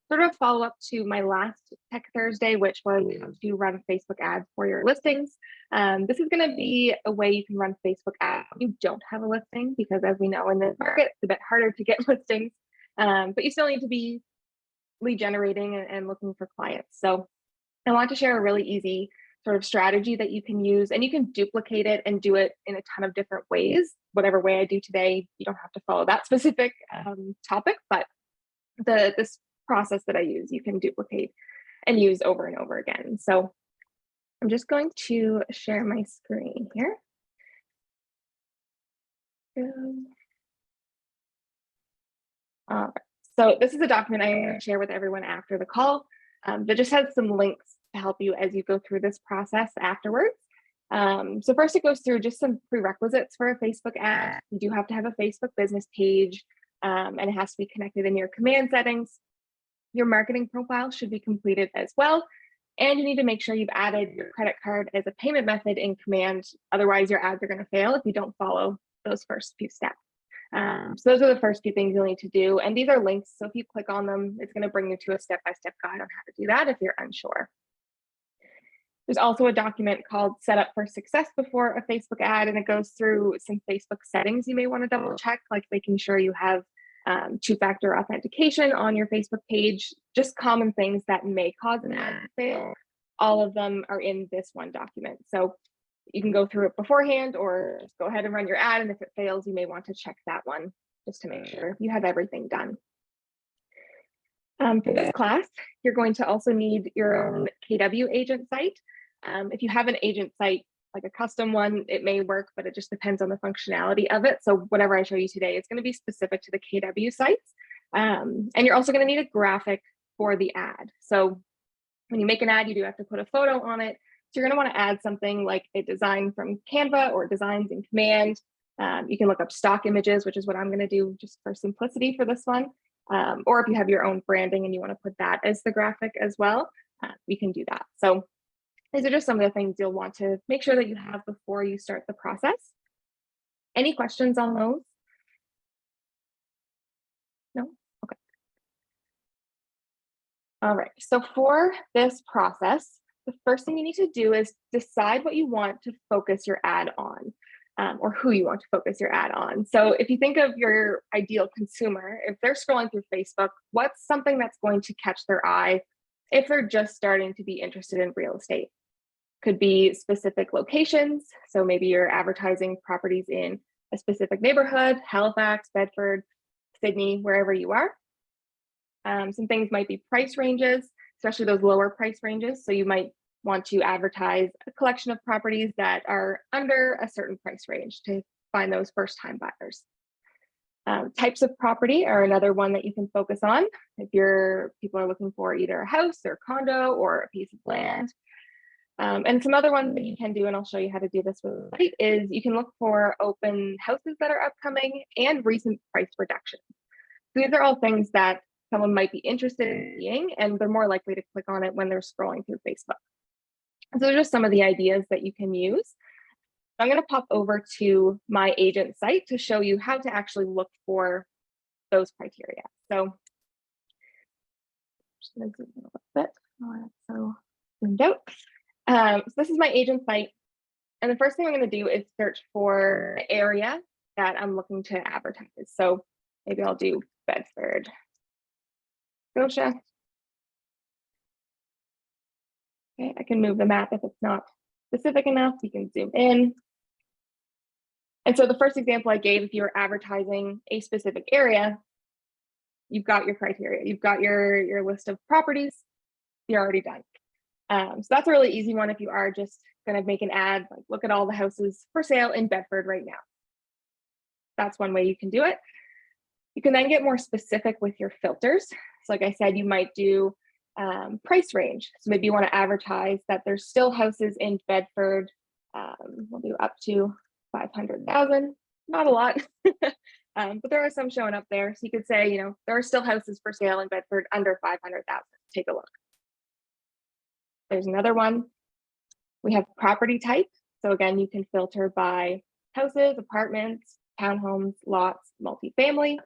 sort of follow up to my last Tech Thursday, which was to run Facebook ads for your listings. This is going to be a way you can run Facebook ads when you don't have a listing, because as we know in this market, it's a bit harder to get listings, but you still need to be lead generating and looking for clients. So I want to share a really easy sort of strategy that you can use, and you can duplicate it and do it in a ton of different ways. Whatever way I do today, you don't have to follow that specific topic, but this process that I use, you can duplicate and use over and over again. So I'm just going to share my screen here. All right. So this is a document I share with everyone after the call that just has some links to help you as you go through this process afterwards. So first it goes through just some prerequisites for a Facebook ad. You do have to have a Facebook business page, and it has to be connected in your command settings. Your marketing profile should be completed as well. And you need to make sure you've added your credit card as a payment method in command. Otherwise, your ads are going to fail if you don't follow those first few steps. So those are the first few things you'll need to do. And these are links. So if you click on them, it's going to bring you to a step-by-step guide on how to do that if you're unsure. There's also a document called Set Up for Success before a Facebook ad, and it goes through some Facebook settings you may want to double check, like making sure you have two-factor authentication on your Facebook page, just common things that may cause an ad to fail. All of them are in this one document. So you can go through it beforehand or just go ahead and run your ad. And if it fails, you may want to check that one just to make sure you have everything done. For this class, you're going to also need your own KW agent site. If you have an agent site, like a custom one, it may work, but it just depends on the functionality of it. So whatever I show you today is going to be specific to the KW sites. And you're also going to need a graphic for the ad. So when you make an ad, you do have to put a photo on it. So you're going to want to add something like a design from Canva or designs in Command. You can look up stock images, which is what I'm going to do just for simplicity for this one. Or if you have your own branding and you want to put that as the graphic as well, you can do that. So these are just some of the things you'll want to make sure that you have before you start the process. Any questions on those? No? Okay. All right, so for this process, the first thing you need to do is decide what you want to focus your ad on, or who you want to focus your ad on. So if you think of your ideal consumer, if they're scrolling through Facebook, what's something that's going to catch their eye if they're just starting to be interested in real estate? Could be specific locations. So maybe you're advertising properties in a specific neighborhood, Halifax, Bedford, Sydney, wherever you are. Some things might be price ranges, especially those lower price ranges. So you might want to advertise a collection of properties that are under a certain price range to find those first-time buyers. Types of property are another one that you can focus on if people are looking for either a house or condo or a piece of land. And some other ones that you can do, and I'll show you how to do this with the site, is you can look for open houses that are upcoming and recent price reductions. So these are all things that someone might be interested in seeing, and they're more likely to click on it when they're scrolling through Facebook. So those are just some of the ideas that you can use. I'm going to pop over to my agent site to show you how to actually look for those criteria. So just going to zoom in a little bit. Oh, so zoomed out. So this is my agent site. And the first thing I'm going to do is search for the area that I'm looking to advertise. So maybe I'll do Bedford, Scotia. Okay, I can move the map if it's not specific enough. You can zoom in. And so the first example I gave, if you're advertising a specific area, you've got your criteria, you've got your list of properties, you're already done. So that's a really easy one if you are just going to make an ad, like look at all the houses for sale in Bedford right now. That's one way you can do it. You can then get more specific with your filters. So like I said, you might do price range. So maybe you want to advertise that there's still houses in Bedford. We'll do up to 500,000, not a lot, but there are some showing up there. So you could say, there are still houses for sale in Bedford under 500,000. Take a look. There's another one. We have property type. So again, you can filter by houses, apartments, townhomes, lots, multifamily.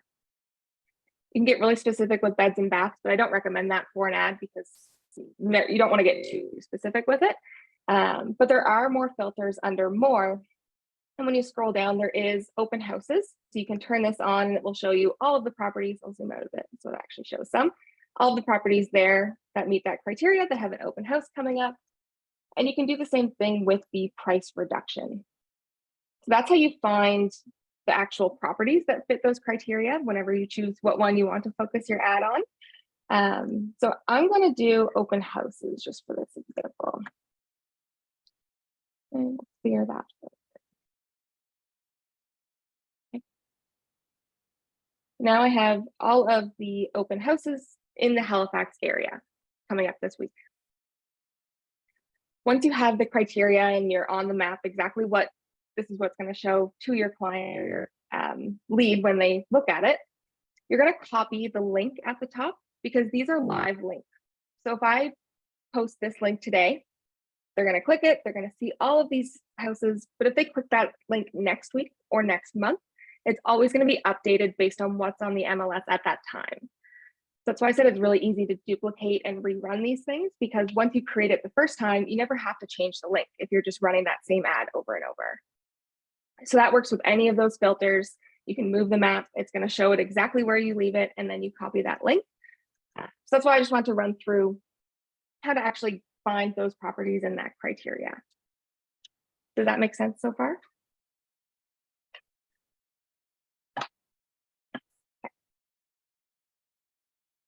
You can get really specific with beds and baths, but I don't recommend that for an ad because you don't want to get too specific with it. But there are more filters under more. And when you scroll down, there is open houses. So you can turn this on and it will show you all of the properties. I'll zoom out a bit so it actually shows some. All of the properties there that meet that criteria that have an open house coming up. And you can do the same thing with the price reduction. So that's how you find the actual properties that fit those criteria whenever you choose what one you want to focus your ad on. So I'm going to do open houses just for this example. And clear that. Okay. Now I have all of the open houses in the Halifax area coming up this week. Once you have the criteria and you're on the map exactly what this is what's going to show to your client or your lead when they look at it, you're going to copy the link at the top because these are live links. So if I post this link today, they're going to click it, they're going to see all of these houses, but if they click that link next week or next month, it's always going to be updated based on what's on the MLS at that time. That's why I said it's really easy to duplicate and rerun these things, because once you create it the first time, you never have to change the link if you're just running that same ad over and over. So that works with any of those filters. You can move the map. It's going to show it exactly where you leave it, and then you copy that link. So that's why I just want to run through how to actually find those properties in that criteria. Does that make sense so far?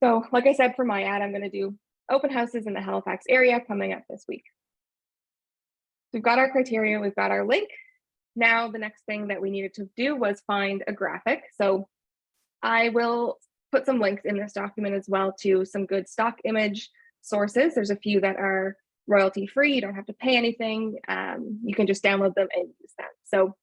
So like I said, for my ad, I'm going to do open houses in the Halifax area coming up this week. We've got our criteria, we've got our link. Now the next thing that we needed to do was find a graphic. So I will put some links in this document as well to some good stock image sources. There's a few that are royalty free. You don't have to pay anything. You can just download them and use them. So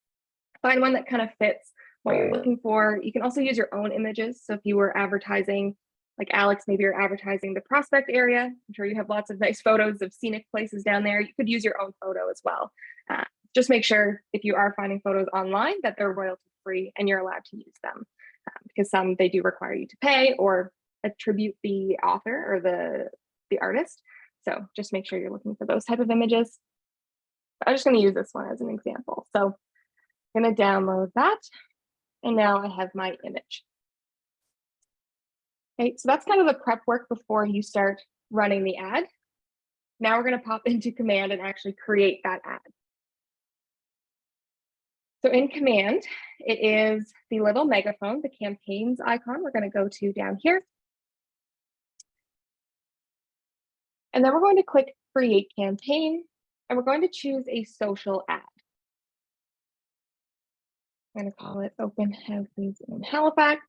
find one that kind of fits what you're looking for. You can also use your own images. So if you were advertising, like Alex, maybe you're advertising the Prospect area. I'm sure you have lots of nice photos of scenic places down there. You could use your own photo as well. Just make sure if you are finding photos online that they're royalty free and you're allowed to use them, because some they do require you to pay or attribute the author or the artist. So just make sure you're looking for those type of images. I'm just going to use this one as an example. So I'm going to download that. And now I have my image. Okay, so that's kind of the prep work before you start running the ad. Now we're going to pop into Command and actually create that ad. So in Command, it is the little megaphone, the campaigns icon we're going to go to down here. And then we're going to click Create Campaign, and we're going to choose a social ad. I'm going to call it Open Houses in Halifax.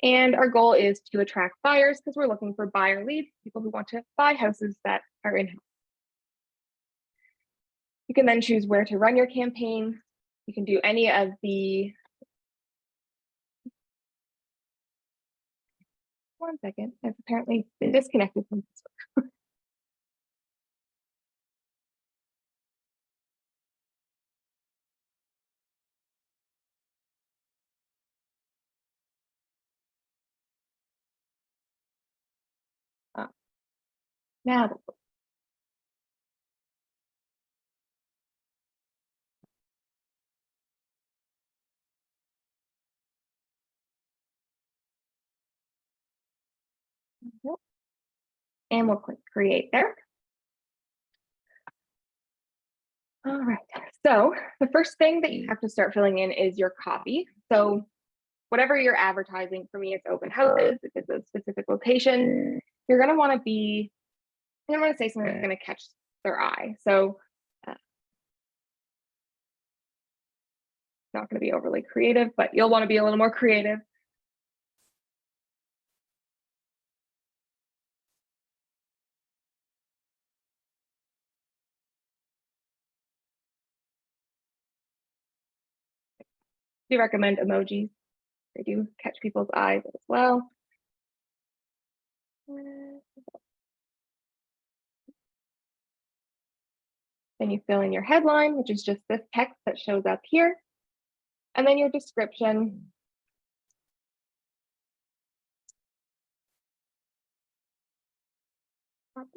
And our goal is to attract buyers because we're looking for buyer leads, people who want to buy houses that are in house. You can then choose where to run your campaign. You can do any of the, one second, I've apparently been disconnected from Facebook. Now, and we'll click Create there. All right, so the first thing that you have to start filling in is your copy. So whatever you're advertising, for me, it's open houses, if it's a specific location, you're going to want to say something that's going to catch their eye. So not going to be overly creative, but you'll want to be a little more creative. We recommend emojis. They do catch people's eyes as well. Then you fill in your headline, which is just this text that shows up here. And then your description. Okay.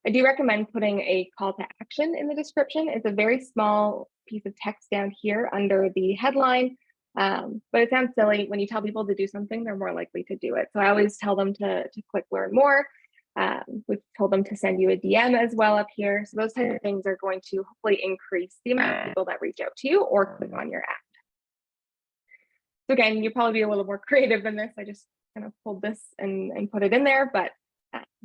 I do recommend putting a call to action in the description. It's a very small piece of text down here under the headline, but it sounds silly. When you tell people to do something, they're more likely to do it. So I always tell them to click learn more. We've told them to send you a DM as well up here. So those types of things are going to hopefully increase the amount of people that reach out to you or click on your ad. So again, you'll probably be a little more creative than this. I just kind of pulled this and put it in there, but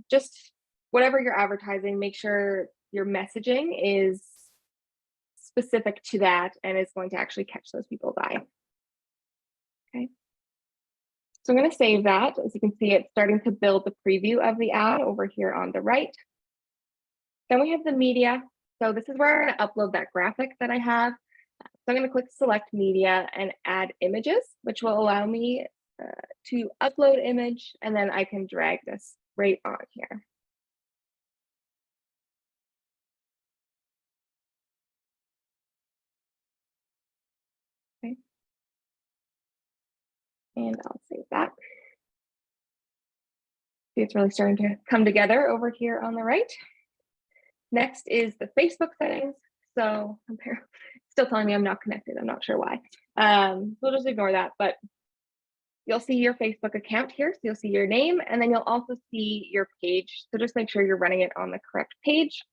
just whatever you're advertising, make sure your messaging is specific to that and is going to actually catch those people's eye. Okay. So I'm going to save that. As you can see, it's starting to build the preview of the ad over here on the right. Then we have the media. So this is where I'm going to upload that graphic that I have. So I'm going to click select media and add images, which will allow me to upload image, and then I can drag this right on here. Okay. And I'll save that. See, it's really starting to come together over here on the right. Next is the Facebook settings. So still telling me I'm not connected. I'm not sure why. We'll just ignore that, but you'll see your Facebook account here. So you'll see your name, and then you'll also see your page. So just make sure you're running it on the correct page.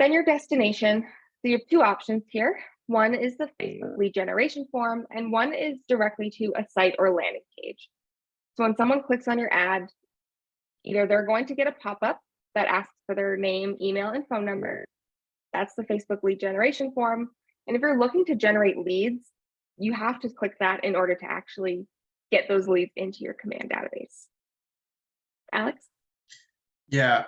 Then your destination. So you have two options here. One is the Facebook lead generation form, and one is directly to a site or landing page. So when someone clicks on your ad, either they're going to get a pop-up that asks for their name, email, and phone number. That's the Facebook lead generation form. And if you're looking to generate leads, you have to click that in order to actually get those leads into your command database. Alex? Yeah,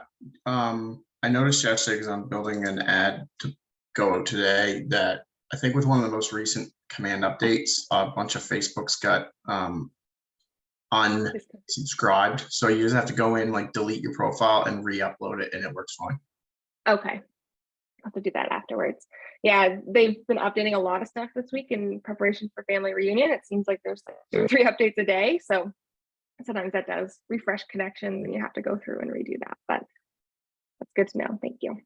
I noticed yesterday, because I'm building an ad to go out today, that I think with one of the most recent command updates, a bunch of Facebooks got unsubscribed. So you just have to go in, like delete your profile and re-upload it, and it works fine. Okay. I'll have to do that afterwards. Yeah, they've been updating a lot of stuff this week in preparation for family reunion. It seems like there's like 2 or 3 updates a day. So sometimes that does refresh connections and you have to go through and redo that, but that's good to know. Thank you.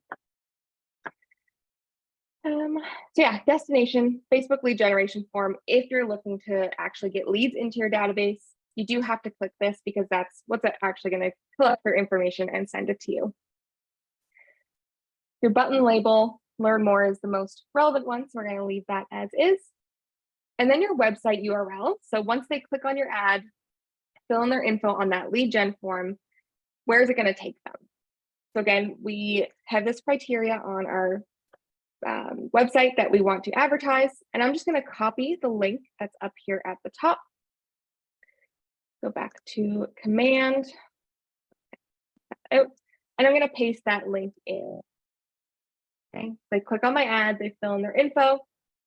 So yeah, destination, Facebook lead generation form. If you're looking to actually get leads into your database, you do have to click this because that's what's actually going to collect their information and send it to you. Your button label, learn more, is the most relevant one, so we're going to leave that as is. And then your website URL. So once they click on your ad, fill in their info on that lead gen form, where is it going to take them? So again, we have this criteria on our website that we want to advertise, and I'm just going to copy the link that's up here at the top. Go back to command, out, and I'm going to paste that link in. Okay, they click on my ad, they fill in their info,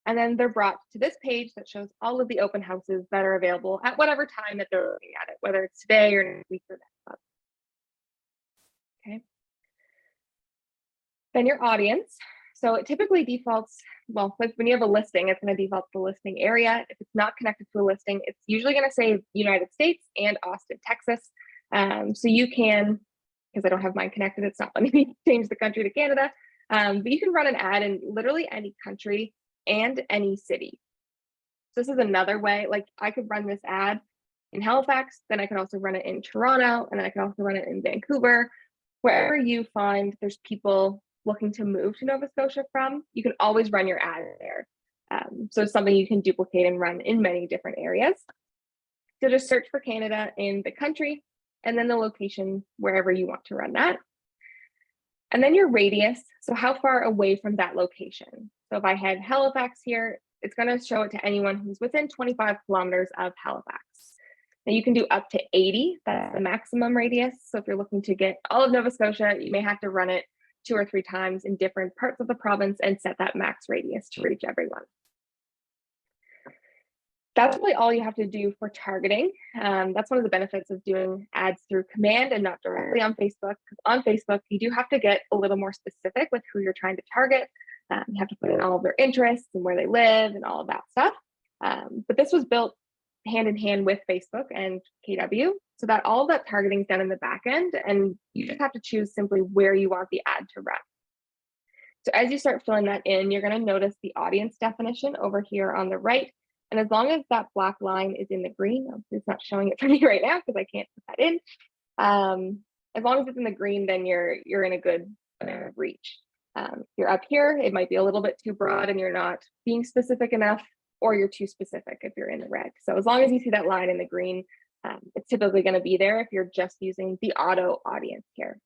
and then they're brought to this page that shows all of the open houses that are available at whatever time that they're looking at it, whether it's today or next week or next month. Okay. Then your audience. So it typically defaults, well, when you have a listing, it's going to default to the listing area. If it's not connected to a listing, it's usually going to say United States and Austin, Texas. So you can, because I don't have mine connected, it's not letting me change the country to Canada. But you can run an ad in literally any country and any city. So this is another way, like I could run this ad in Halifax, then I could also run it in Toronto, and then I could also run it in Vancouver. Wherever you find there's people looking to move to Nova Scotia from, you can always run your ad there. So it's something you can duplicate and run in many different areas. So just search for Canada in the country, and then the location wherever you want to run that. And then your radius, so how far away from that location. So if I had Halifax here, it's going to show it to anyone who's within 25 kilometers of Halifax. Now you can do up to 80, that's the maximum radius. So if you're looking to get all of Nova Scotia, you may have to run it 2 or 3 times in different parts of the province and set that max radius to reach everyone. That's really all you have to do for targeting. That's one of the benefits of doing ads through command and not directly on Facebook. On Facebook, you do have to get a little more specific with who you're trying to target. You have to put in all of their interests and where they live and all of that stuff. But this was built hand in hand with Facebook and KW, so that all of that targeting is done in the back end, and you just have to choose simply where you want the ad to run. So as you start filling that in, you're going to notice the audience definition over here on the right. And as long as that black line is in the green, it's not showing it for me right now because I can't put that in. As long as it's in the green, then you're in a good reach. You're up here, it might be a little bit too broad and you're not being specific enough, or you're too specific if you're in the red. So as long as you see that line in the green, it's typically going to be there if you're just using the auto audience here.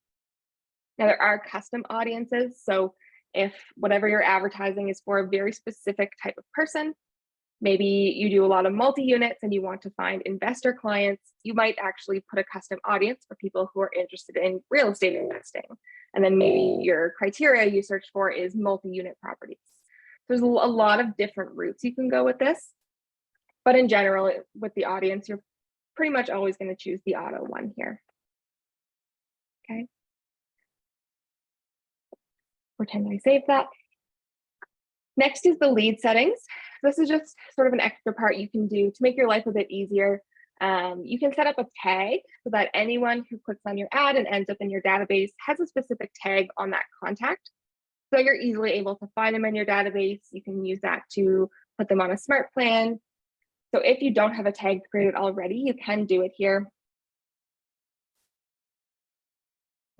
Now there are custom audiences. So if whatever you're advertising is for a very specific type of person, maybe you do a lot of multi-units and you want to find investor clients, you might actually put a custom audience for people who are interested in real estate investing. And then maybe your criteria you search for is multi-unit properties. There's a lot of different routes you can go with this. But in general, with the audience, you're pretty much always going to choose the auto one here. Okay. Pretend I saved that. Next is the lead settings. This is just sort of an extra part you can do to make your life a bit easier. You can set up a tag so that anyone who clicks on your ad and ends up in your database has a specific tag on that contact. So you're easily able to find them in your database. You can use that to put them on a smart plan. So if you don't have a tag created already, you can do it here.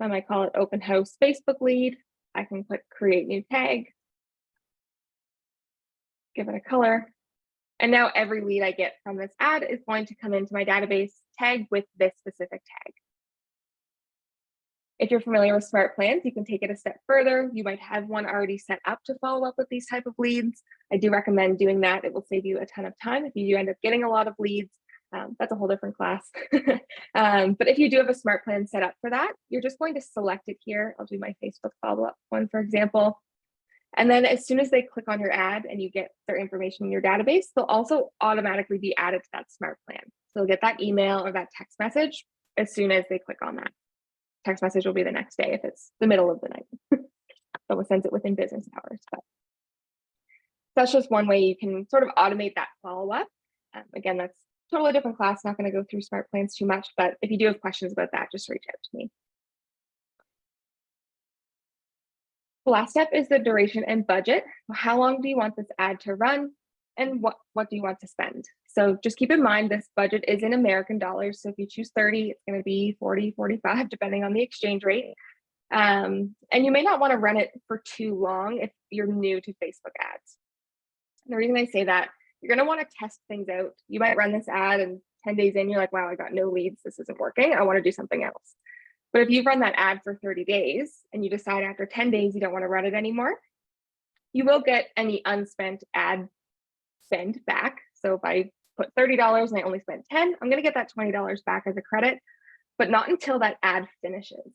I might call it open house Facebook lead. I can click create new tag, give it a color. And now every lead I get from this ad is going to come into my database tagged with this specific tag. If you're familiar with smart plans, you can take it a step further. You might have one already set up to follow up with these type of leads. I do recommend doing that. It will save you a ton of time if you do end up getting a lot of leads. That's a whole different class. But if you do have a smart plan set up for that, you're just going to select it here. I'll do my Facebook follow-up one, for example. And then as soon as they click on your ad and you get their information in your database, they'll also automatically be added to that smart plan. So they'll get that email or that text message as soon as they click on that. Text message will be the next day if it's the middle of the night. Someone sends it within business hours. But that's just one way you can sort of automate that follow-up. Again, that's totally different class, not going to go through smart plans too much, but if you do have questions about that, just reach out to me. The last step is the duration and budget. How long do you want this ad to run, and what do you want to spend? So just keep in mind this budget is in American dollars. So if you choose 30, it's going to be 40, 45, depending on the exchange rate. And you may not want to run it for too long if you're new to Facebook ads. And the reason I say that, you're going to want to test things out. You might run this ad and 10 days in, you're like, wow, I got no leads. This isn't working. I want to do something else. But if you run that ad for 30 days and you decide after 10 days you don't want to run it anymore, you will get any unspent ad spend back. So if I put $30 and I only spent 10, I'm going to get that $20 back as a credit, but not until that ad finishes.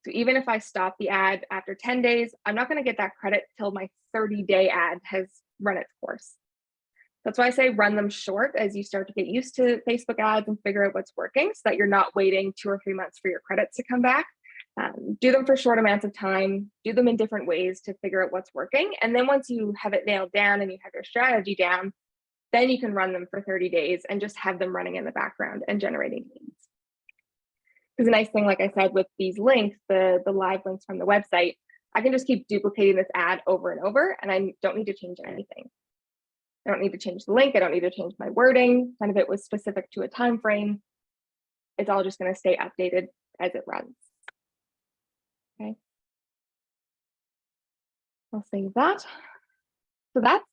So even if I stop the ad after 10 days, I'm not going to get that credit till my 30-day ad has run its course. That's why I say run them short as you start to get used to Facebook ads and figure out what's working so that you're not waiting 2 or 3 months for your credits to come back. Do them for short amounts of time, do them in different ways to figure out what's working. And then once you have it nailed down and you have your strategy down, then you can run them for 30 days and just have them running in the background and generating leads. Because the nice thing, like I said, with these links, the live links from the website, I can just keep duplicating this ad over and over, and I don't need to change anything. I don't need to change the link. I don't need to change my wording. None of it was specific to a time frame. It's all just going to stay updated as it runs. Okay. I'll save that. So that's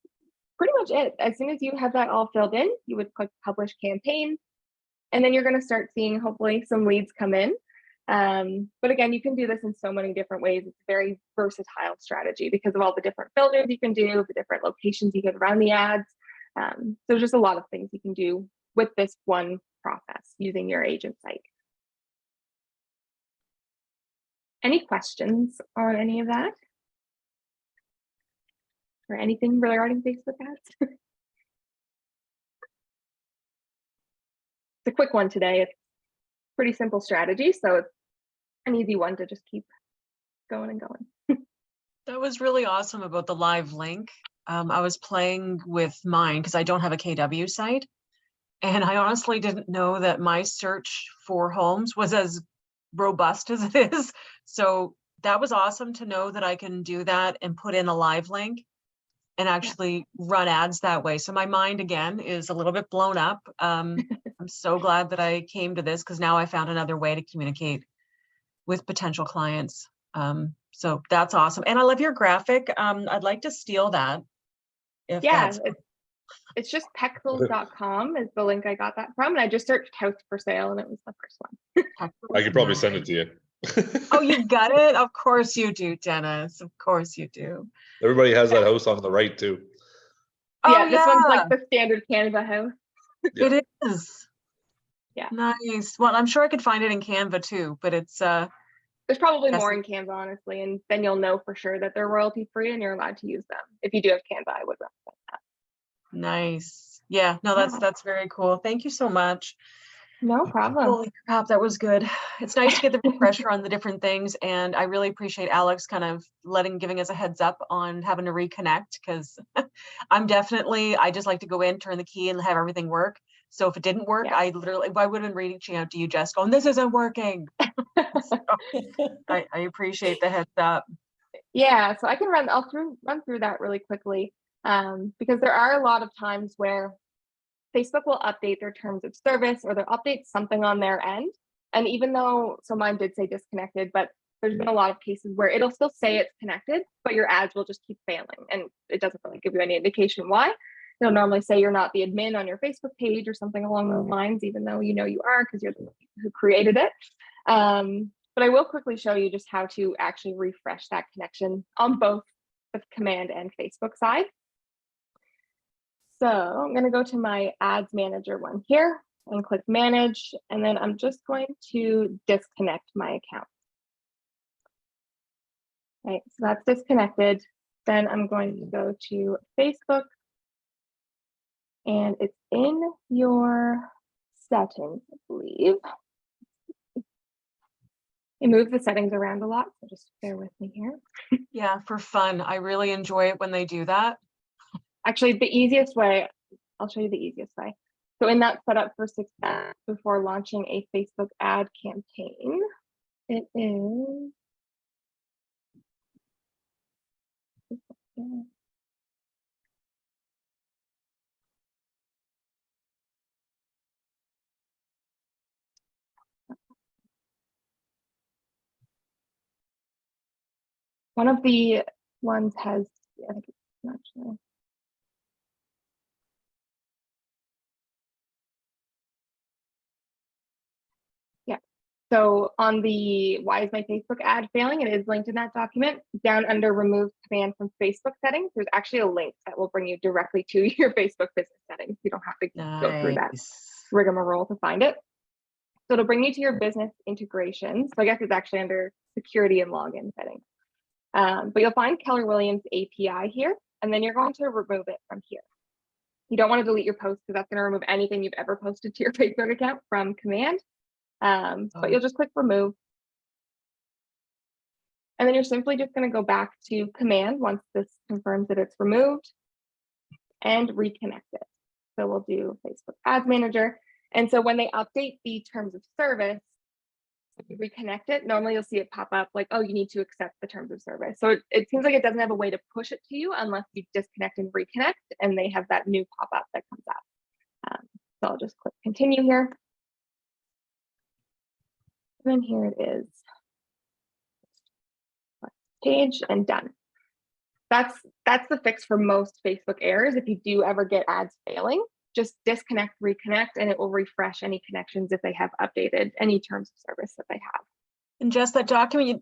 pretty much it. As soon as you have that all filled in, you would click publish campaign, and then you're going to start seeing hopefully some leads come in. But again, you can do this in so many different ways. It's a very versatile strategy because of all the different filters you can do, the different locations you can run the ads. So just a lot of things you can do with this one process using your agent site. Any questions on any of that? Or anything regarding Facebook ads? It's a quick one today. It's pretty simple strategy, so it's an easy one to just keep going and going. That was really awesome about the live link. I was playing with mine because I don't have a KW site. And I honestly didn't know that my search for homes was as robust as it is. So that was awesome to know that I can do that and put in a live link and actually run ads that way. So my mind again is a little bit blown up. I'm so glad that I came to this because now I found another way to communicate with potential clients. So that's awesome. And I love your graphic. I'd like to steal that. If Yeah, that's it's just pexels.com is the link I got that from. And I just searched house for sale and it was the first one. I could probably send it to you. Oh, you got it? Of course you do, Dennis. Of course you do. Everybody has that house on the right too. Oh, Yeah, this one's like the standard Canva house. Yeah. It is. Yeah. Nice. Well, I'm sure I could find it in Canva too, but it's There's probably That's more the- in Canva, honestly, and then you'll know for sure that they're royalty free and you're allowed to use them. If you do have Canva, I would recommend that. nice. Yeah, no, Yeah. that's very cool. Thank you so much. No problem. Holy crap, that was good. It's nice to get the refresher on the different things, and I really appreciate Alex kind of giving us a heads up on having to reconnect because I just like to go in, turn the key, and have everything work. So if it didn't work, Yeah. I would have been reaching out to you, Jess, going, "This isn't working." So, I appreciate the heads up. Yeah, so I'll run through that really quickly because there are a lot of times where Facebook will update their terms of service or they'll update something on their end. And even though, so mine did say disconnected, but there's been a lot of cases where it'll still say it's connected, but your ads will just keep failing. And it doesn't really give you any indication why. It'll normally say you're not the admin on your Facebook page or something along those lines, even though you know you are because you're the one who created it. But I will quickly show you just how to actually refresh that connection on both the Command and Facebook side. So I'm going to go to my ads manager one here and click manage, and then I'm just going to disconnect my account. Okay, so that's disconnected. Then I'm going to go to Facebook, and it's in your settings, I believe. It moves the settings around a lot, so just bear with me here. Yeah, for fun. I really enjoy it when they do that. Actually, the easiest way, I'll show you the easiest way. So in that setup for success before launching a Facebook ad campaign, it is one of the ones has, I think it's actually. Yeah. So on the why is my Facebook ad failing? It is linked in that document. Down under remove command from Facebook settings, there's actually a link that will bring you directly to your Facebook business settings. You don't have to go through that rigmarole to find it. So it'll bring you to your business integration. So I guess it's actually under security and login settings. But you'll find Keller Williams API here, and then you're going to remove it from here. You don't want to delete your post because that's going to remove anything you've ever posted to your Facebook account from Command. But you'll just click remove. And then you're simply just going to go back to Command once this confirms that it's removed and reconnect it. So we'll do Facebook Ads Manager. And so when they update the terms of service, reconnect it, normally you'll see it pop up like, oh, you need to accept the terms of service. So it seems like it doesn't have a way to push it to you unless you disconnect and reconnect, and they have that new pop-up that comes up. So I'll just click continue here. And then here it is. Page and done. That's the fix for most Facebook errors. If you do ever get ads failing, just disconnect, reconnect, and it will refresh any connections if they have updated any terms of service that they have. And Jess, that document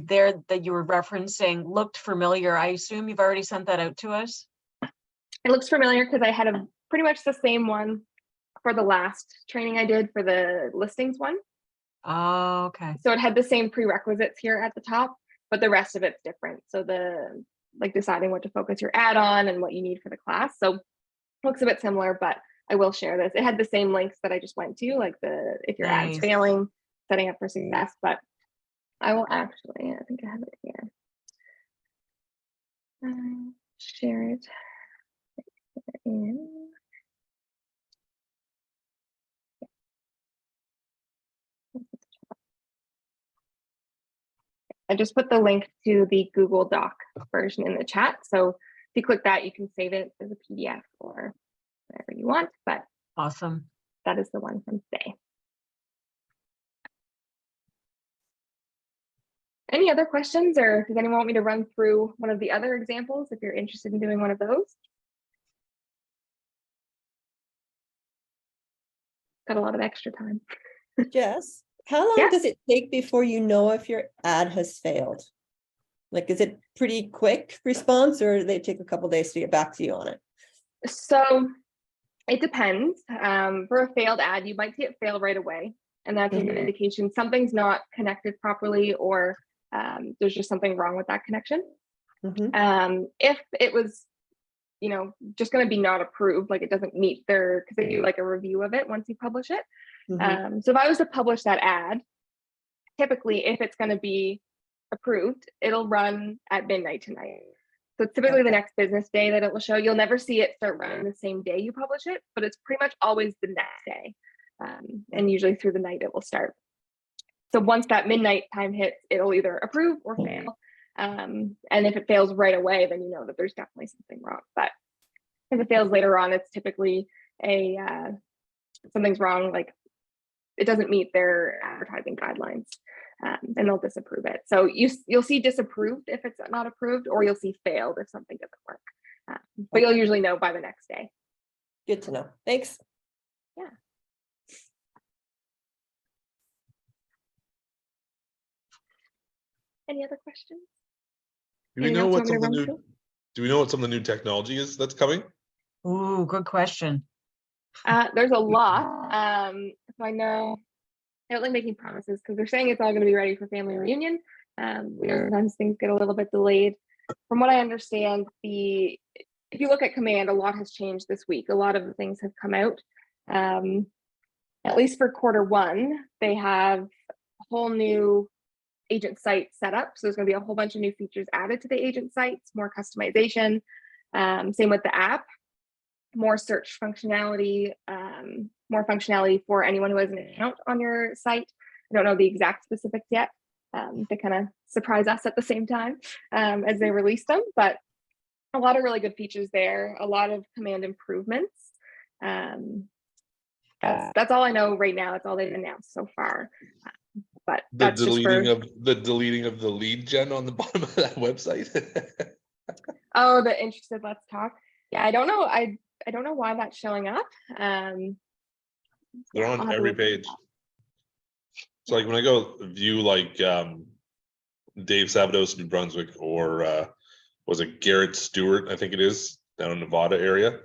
there that you were referencing looked familiar. I assume you've already sent that out to us? It looks familiar because I had a pretty much the same one for the last training I did for the listings one. Oh, okay. So it had the same prerequisites here at the top, but the rest of it's different. So the like deciding what to focus your ad on and what you need for the class. So looks a bit similar, but I will share this. It had the same links that I just went to, like the if your ad's failing, setting up for success, but I will actually, I think I have it here. share it in. I just put the link to the Google Doc version in the chat. So if you click that, you can save it as a PDF or whatever you want, but Awesome. that is the one from today. Any other questions, or does anyone want me to run through one of the other examples if you're interested in doing one of those? Got a lot of extra time. Jess, how long Yeah. does it take before you know if your ad has failed? Like, is it pretty quick response, or do they take a couple days to get back to you on it? So it depends. For a failed ad, you might see it fail right away. And that's an indication something's not connected properly, or there's just something wrong with that connection. If it was, you know, just going to be not approved, like it doesn't meet their, because they do like a review of it once you publish it. So if I was to publish that ad, typically if it's going to be approved, it'll run at midnight tonight. So it's typically the next business day that it will show. You'll never see it start running the same day you publish it, but it's pretty much always the next day. And usually through the night it will start. So once that midnight time hits, it'll either approve or fail. And if it fails right away, then you know that there's definitely something wrong. But if it fails later on, it's typically a something's wrong, like it doesn't meet their advertising guidelines, and they'll disapprove it. So you'll see disapproved if it's not approved, or you'll see failed if something doesn't work. But you'll usually know by the next day. Good to know. Thanks. Yeah. Any other questions? Do we know what some of the new? Do we know what some of the new technology is that's coming? Ooh, good question. There's a lot. So I know I don't like making promises because they're saying it's all going to be ready for family reunion. Sometimes things get a little bit delayed. From what I understand, if you look at Command, a lot has changed this week. A lot of the things have come out. At least for Q1, they have a whole new agent site set up. So there's going to be a whole bunch of new features added to the agent sites, more customization. Same with the app, more search functionality, more functionality for anyone who has an account on your site. I don't know the exact specifics yet. They kind of surprise us at the same time as they release them, but a lot of really good features there, a lot of Command improvements. That's all I know right now. It's all they've announced so far. But the that's deleting of the lead gen on the bottom of that website. Oh, the interested, let's talk. Yeah, I don't know. I don't know why that's showing up. They're on every page. So like when I go view like Dave Savados, New Brunswick, or was it Garrett Stewart? I think it is down in Nevada area.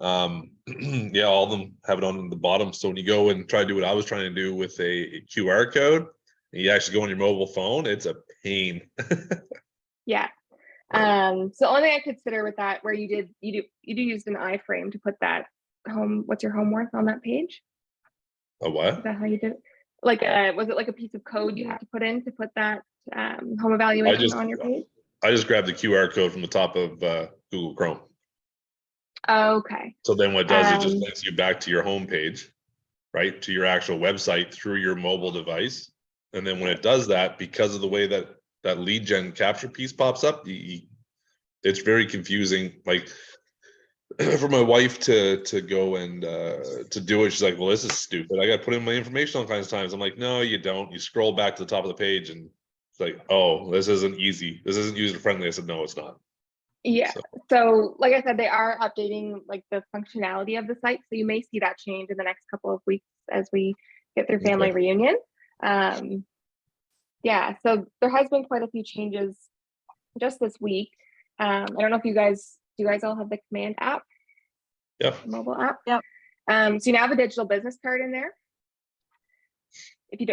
Yeah, all of them have it on the bottom. So when you go and try to do what I was trying to do with a QR code, and you actually go on your mobile phone, it's a pain. Yeah. So the only thing I consider with that, where you do use an iframe to put that home, what's your home worth on that page? A what? Is that how you did it? Like was it like a piece of code you have to put in to put that home evaluation on your page? I just grabbed the QR code from the top of Google Chrome. Okay. So then what it does, it just links you back to your home page, right? To your actual website through your mobile device. And then when it does that, because of the way that that lead gen capture piece pops up, it's very confusing. Like for my wife to go and to do it, she's like, well, this is stupid. I got to put in my information all kinds of times. I'm like, no, you don't. You scroll back to the top of the page and it's like, oh, this isn't easy. This isn't user friendly. I said, no, it's not. Yeah. So like I said, they are updating like the functionality of the site. So you may see that change in the next couple of weeks as we get through family reunion. Yeah, so there has been quite a few changes just this week. I don't know if do you guys all have the Command app? Yep. Mobile app? Yep. So you now have a digital business card in there. If you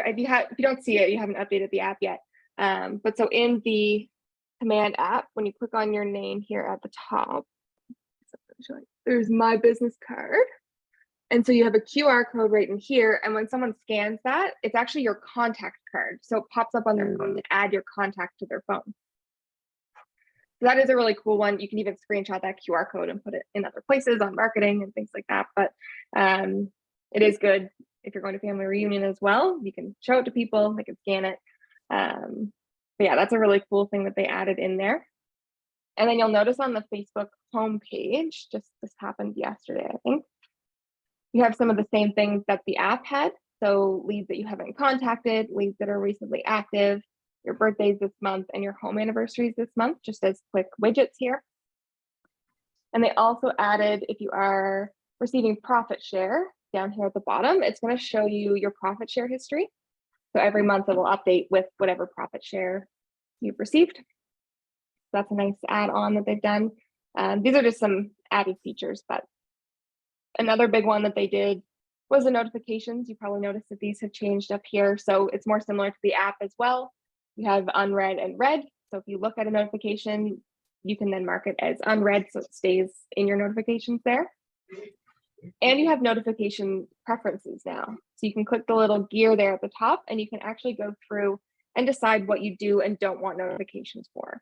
don't see it, you haven't updated the app yet. But so in the Command app, when you click on your name here at the top, there's my business card. And so you have a QR code right in here. And when someone scans that, it's actually your contact card. So it pops up on their phone to add your contact to their phone. So that is a really cool one. You can even screenshot that QR code and put it in other places on marketing and things like that. But it is good if you're going to family reunion as well. You can show it to people, they can scan it. But yeah, that's a really cool thing that they added in there. And then you'll notice on the Facebook homepage, just this happened yesterday, I think, you have some of the same things that the app had. So leads that you haven't contacted, leads that are recently active, your birthdays this month, and your home anniversaries this month, just as quick widgets here. And they also added, if you are receiving profit share down here at the bottom, it's going to show you your profit share history. So every month it will update with whatever profit share you've received. That's a nice add-on that they've done. These are just some added features, but another big one that they did was the notifications. You probably noticed that these have changed up here. So it's more similar to the app as well. You have unread and read. So if you look at a notification, you can then mark it as unread so it stays in your notifications there. And you have notification preferences now. So you can click the little gear there at the top and you can actually go through and decide what you do and don't want notifications for.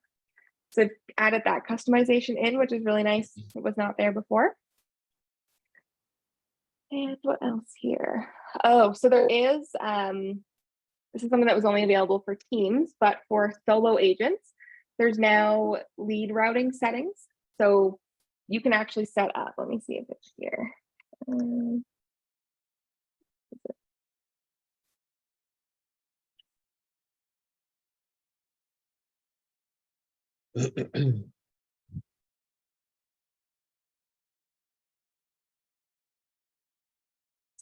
So I've added that customization in, which is really nice. It was not there before. And what else here? Oh, so there is, this is something that was only available for teams, but for solo agents, there's now lead routing settings. So you can actually set up, let me see if it's here.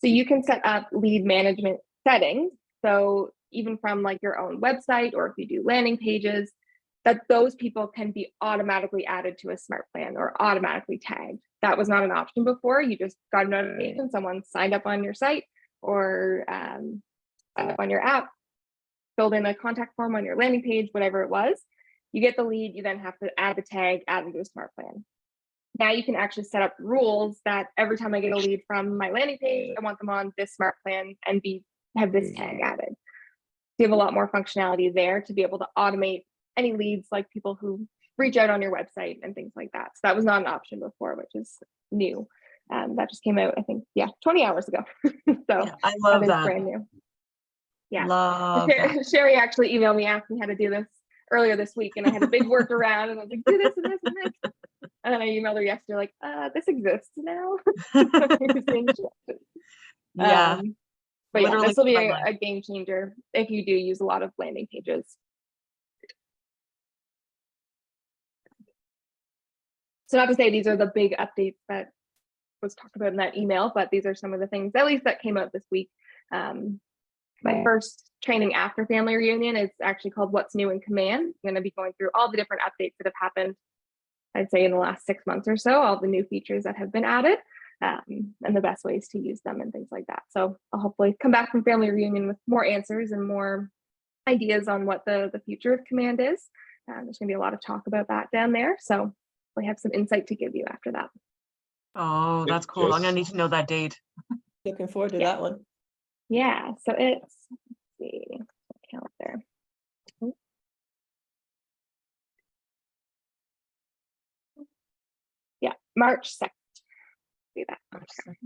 So you can set up lead management settings. So even from like your own website, or if you do landing pages, that those people can be automatically added to a smart plan or automatically tagged. That was not an option before. You just got a notification, someone signed up on your site or signed up on your app, filled in a contact form on your landing page, whatever it was. You get the lead, you then have to add the tag, add them to a smart plan. Now you can actually set up rules that every time I get a lead from my landing page, I want them on this smart plan and have this tag added. So you have a lot more functionality there to be able to automate any leads, like people who reach out on your website and things like that. So that was not an option before, which is new. That just came out, I think, 20 hours ago. So Yeah, I love that. Brand new. Yeah. Love that. Sherry actually emailed me asking how to do this earlier this week, and I had a big workaround, and I was like, do this and this and this. And then I emailed her yesterday, like, this exists now. Yeah. But yeah, Literally this will be my a game changer if you do use a lot of landing pages. So not to say these are the big updates that was talked about in that email, but these are some of the things, at least that came out this week. My first training after family reunion is actually called What's New in Command. I'm going to be going through all the different updates that have happened, I'd say in the last 6 months or so, all the new features that have been added, and the best ways to use them and things like that. So I'll hopefully come back from family reunion with more answers and more ideas on what the future of Command is. There's going to be a lot of talk about that down there. So we have some insight to give you after that. Oh, that's cool. I'm gonna need to know that date. Looking forward to that one. Yeah, so it's, let's see, calendar. Yeah, March 2nd. Do that. Okay.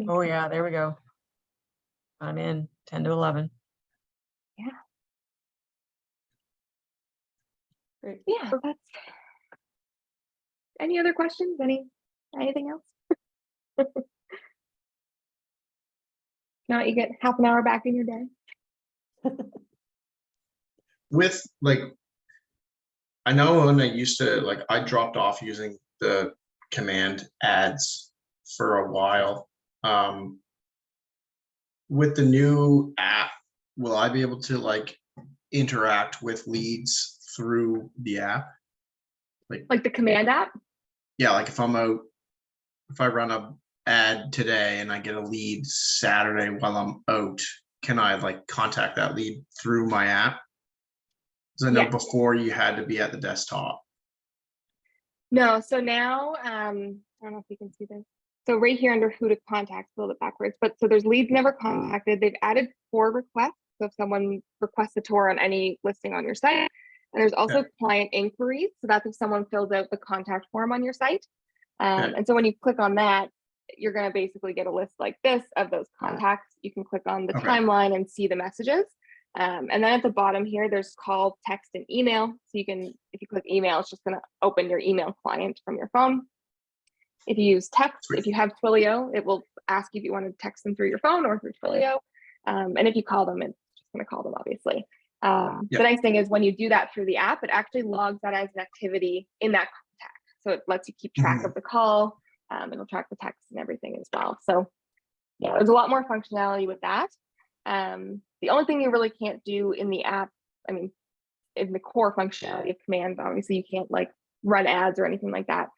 Oh yeah, there we go. I'm in 10 to 11. Yeah. Great. Yeah, that's. Any other questions? Anything else? Now you get half an hour back in your day. With like, I know when I used to, like, I dropped off using the command ads for a while. With the new app, will I be able to like interact with leads through the app? Like the command app? Yeah, like if I'm out, if I run a ad today and I get a lead Saturday while I'm out, can I like contact that lead through my app? Because I know Yeah. before you had to be at the desktop. No, so now, I don't know if you can see this. So right here under who to contact, a little bit backwards, but so there's leads never contacted. They've added 4 requests. So if someone requests a tour on any listing on your site, And there's also client inquiries. So that's if someone fills out the contact form on your site. And so when you click on that, you're going to basically get a list like this of those contacts. You can click on the timeline and see the messages. And then at the bottom here, there's call, text, and email. So you can, if you click email, it's just going to open your email client from your phone. If you use text, if you have Twilio, it will ask you if you want to text them through your phone or through Twilio. And if you call them, it's just going to call them, obviously. The nice thing is when you do that through the app, it actually logs that as an activity in that contact. So it lets you keep track of the call. It'll track the text and everything as well. So yeah, there's a lot more functionality with that. The only thing you really can't do in the app, I mean, in the core functionality of commands, obviously you can't like run ads or anything like that,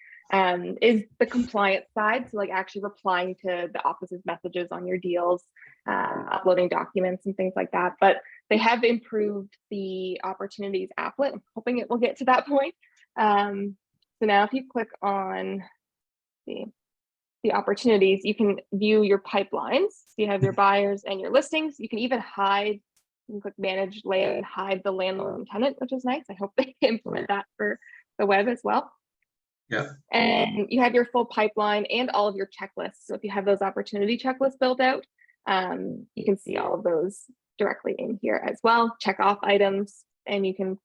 is the compliance side. So like actually replying to the office's messages on your deals, uploading documents and things like that. But they have improved the opportunities applet. I'm hoping it will get to that point. So now if you click on the opportunities, you can view your pipelines. So you have your buyers and your listings. You can even hide, you can click manage layout and hide the landlord and tenant, which is nice. I hope they implement that for the web as well. Yeah. And you have your full pipeline and all of your checklists. So if you have those opportunity checklists built out, you can see all of those directly in here as well. Check off items, and you can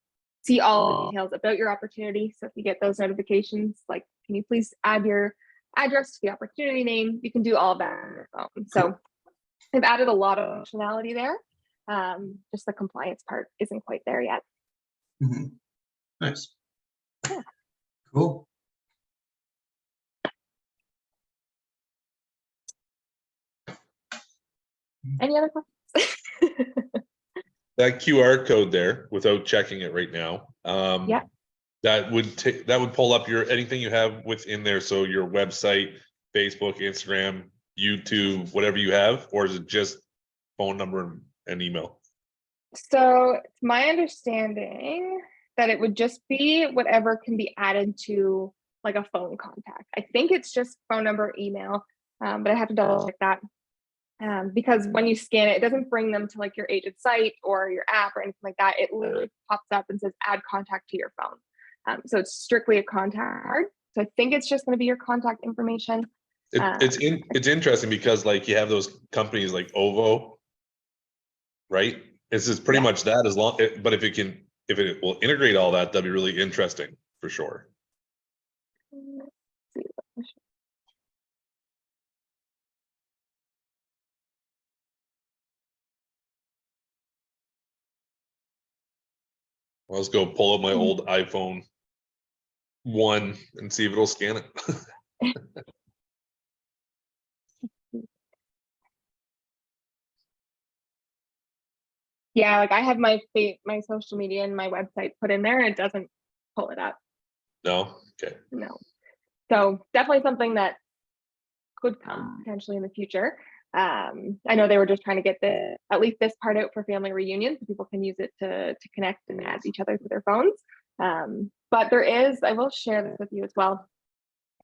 see all the details about your opportunity. So if you get those notifications, like, can you please add your address to the opportunity name, you can do all of that on your phone. So they've added a lot of functionality there. Just the compliance part isn't quite there yet. Nice. Yeah. Cool. Any other questions? That QR code there, without checking it right now, that would pull up your anything you have within there. So your website, Facebook, Instagram, YouTube, whatever you have, or is it just phone number and email? So it's my understanding that it would just be whatever can be added to like a phone contact. I think it's just phone number, email, but I have to double check that. Because when you scan it, it doesn't bring them to like your agent site or your app or anything like that. It literally pops up and says add contact to your phone. So it's strictly a contact card. So I think it's just going to be your contact information. It's interesting because like you have those companies like Ovo, right? It's just pretty much that, as long, but if it will integrate all that, that'd be really interesting for sure. Well, let's go pull up my old iPhone 1 and see if it'll scan it. Yeah, like I have my social media and my website put in there and it doesn't pull it up. No? Okay. No. So definitely something that could come potentially in the future. I know they were just trying to get at least this part out for family reunions so people can use it to connect and add each other to their phones. But there is, I will share this with you as well,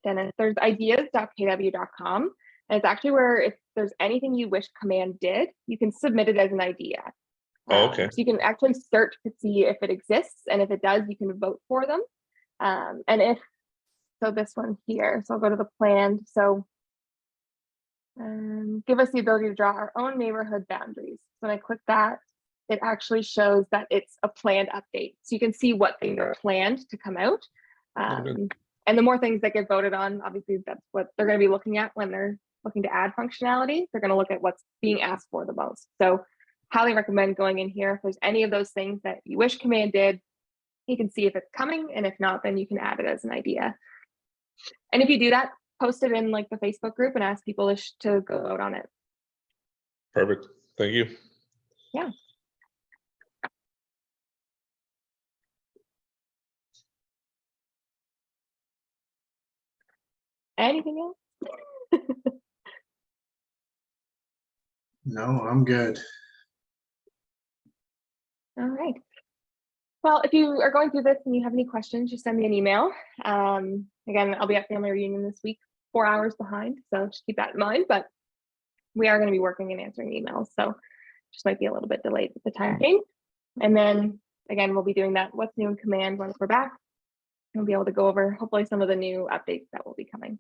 Dennis, there's ideas.kw.com. And it's actually where if there's anything you wish command did, you can submit it as an idea. Oh, okay. So you can actually search to see if it exists, and if it does, you can vote for them. And if so, this one here. So I'll go to the plan. So give us the ability to draw our own neighborhood boundaries. When I click that, it actually shows that it's a planned update. So you can see what things are planned to come out. And the more things that get voted on, obviously that's what they're going to be looking at when they're looking to add functionality. They're going to look at what's being asked for the most. So highly recommend going in here. If there's any of those things that you wish command did, you can see if it's coming, and if not, then you can add it as an idea. And if you do that, post it in like the Facebook group and ask people to go vote on it. Perfect. Thank you. Yeah. Anything else? No, I'm good. All right. Well, if you are going through this and you have any questions, just send me an email. Again, I'll be at family reunion this week, 4 hours behind, so just keep that in mind. But we are going to be working and answering emails, so just might be a little bit delayed with the time change. And then again, we'll be doing that what's new in command once we're back. We'll be able to go over hopefully some of the new updates that will be coming.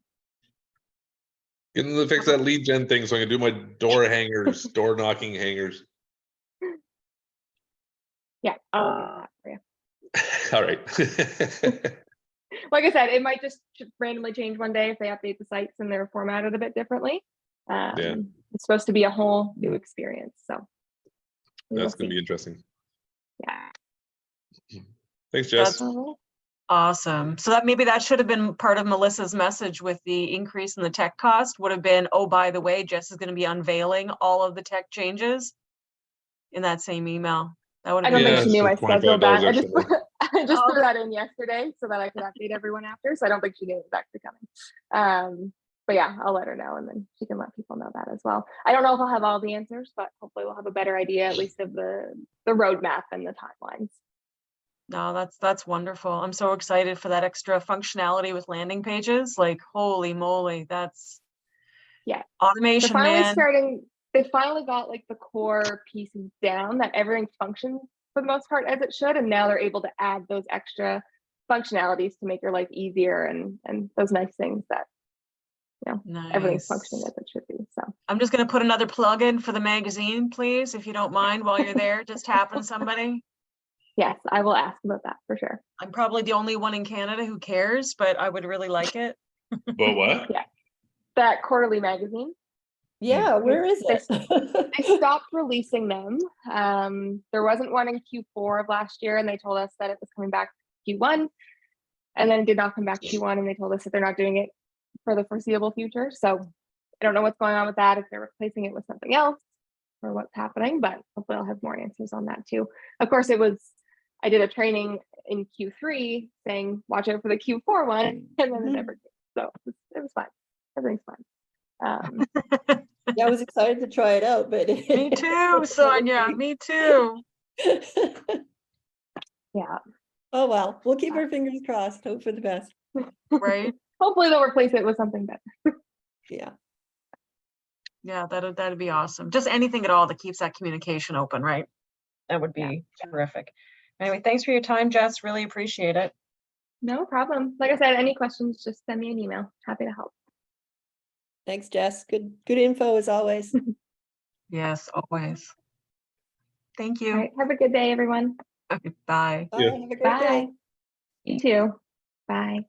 Getting to fix that lead gen thing so I can do my door hangers, door knocking hangers. Yeah, I'll get that for you. All right. Like I said, it might just randomly change one day if they update the sites and they're formatted a bit differently. It's supposed to be a whole new experience, so That's going to be interesting. Yeah. Thanks, Jess. Awesome. So that maybe that should have been part of Melissa's message with the increase in the tech cost would have been, oh, by the way, Jess is going to be unveiling all of the tech changes in that same email. That would have I don't been think she knew I scheduled that. I just Oh. threw that in yesterday so that I could update everyone after. So I don't think she knew it was actually coming. But yeah, I'll let her know and then she can let people know that as well. I don't know if I'll have all the answers, but hopefully we'll have a better idea at least of the roadmap and the timelines. No, that's wonderful. I'm so excited for that extra functionality with landing pages. Like, holy moly, that's automation, man. They finally got like the core pieces down that everything functions for the most part as it should, and now they're able to add those extra functionalities to make your life easier and those nice things that everything's functioning as it should be. So I'm just gonna put another plug in for the magazine, please, if you don't mind, while you're there, just tapping somebody. Yes, I will ask about that for sure. I'm probably the only one in Canada who cares, but I would really like it. But what? Yeah, that quarterly magazine. Yeah, where is it? They stopped releasing them. There wasn't one in Q4 of last year, and they told us that it was coming back Q1, and then it did not come back Q1, and they told us that they're not doing it for the foreseeable future. So I don't know what's going on with that, if they're replacing it with something else or what's happening, but hopefully I'll have more answers on that too. Of course, I did a training in Q3 saying, watch out for the Q4 one, and then it never came. So it was fine. Everything's fine. Yeah, I was excited to try it out, but Me too, Sonia, me too. Yeah. Oh well, we'll keep our fingers crossed. Hope for the best. Right? Hopefully they'll replace it with something better. Yeah. Yeah, that'd be awesome. Just anything at all that keeps that communication open, right? That would be terrific. Anyway, thanks for your time, Jess. Really appreciate it. No problem. Like I said, any questions, just send me an email. Happy to help. Thanks, Jess. Good info as always. Yes, always. Thank you. All right. Have a good day, everyone. Okay, bye. Bye. Have a great day. Bye. You too. Bye.